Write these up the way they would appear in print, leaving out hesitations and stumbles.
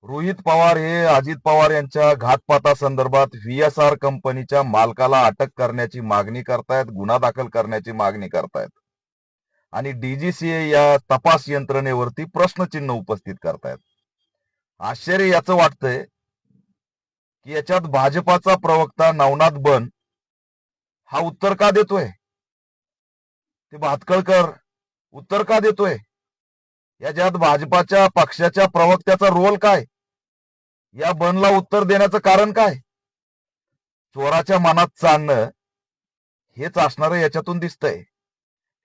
रोहित पवार हे अजित पवार यांच्या घातपातासंदर्भात व्हीएसआर कंपनीच्या मालकाला अटक करण्याची मागणी करतायत, गुन्हा दाखल करण्याची मागणी करतायत आणि डीजीसीए या तपास यंत्रणेवरती प्रश्नचिन्ह उपस्थित करतायत. आश्चर्य याचं वाटतंय की याच्यात भाजपाचा प्रवक्ता नवनाथ बन हा उत्तर का देतोय? ते भातखळकर उत्तर का देतोय? याच्यात भाजपाच्या पक्षाच्या प्रवक्त्याचा रोल काय? या बनला उत्तर देण्याचं कारण काय? चोराच्या मनात चालणं हेच असणार याच्यातून दिसतंय.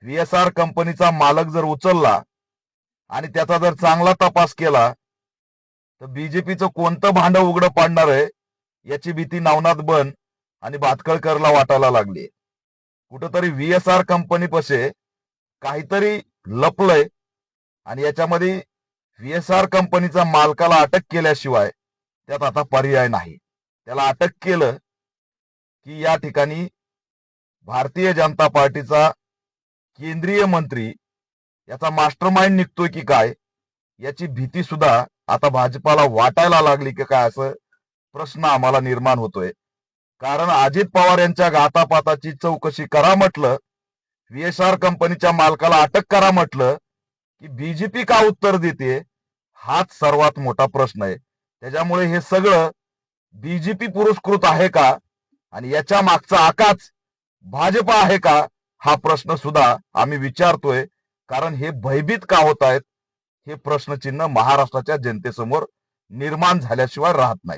व्हीएसआर कंपनीचा मालक जर उचलला आणि त्याचा जर चांगला तपास केला तर बीजेपीचं कोणतं भांड उघडं पाडणार आहे याची भीती नवनाथ बन आणि भातखळकरला वाटायला लागली. कुठंतरी व्हीएसआर कंपनी पशे काहीतरी लपलंय आणि याच्यामध्ये व्हीएसआर कंपनीचा मालकाला अटक केल्याशिवाय त्यात आता पर्याय नाही. त्याला अटक केलं की या ठिकाणी भारतीय जनता पार्टीचा केंद्रीय मंत्री याचा मास्टरमाइंड निघतोय की काय याची भीती सुद्धा आता भाजपाला वाटायला लागली की काय असं प्रश्न आम्हाला निर्माण होतोय. कारण अजित पवार यांच्या घातापाताची चौकशी करा म्हटलं, व्हीएसआर कंपनीच्या मालकाला अटक करा म्हटलं की बीजेपी का उत्तर देते हाच सर्वात मोठा प्रश्न आहे. त्याच्यामुळे हे सगळं बीजेपी पुरस्कृत आहे का आणि याच्या मागचा आकाच भाजपा आहे का हा प्रश्न सुद्धा आम्ही विचारतोय. कारण हे भयभीत का होत आहेत हे प्रश्नचिन्ह महाराष्ट्राच्या जनतेसमोर निर्माण झाल्याशिवाय राहत नाही.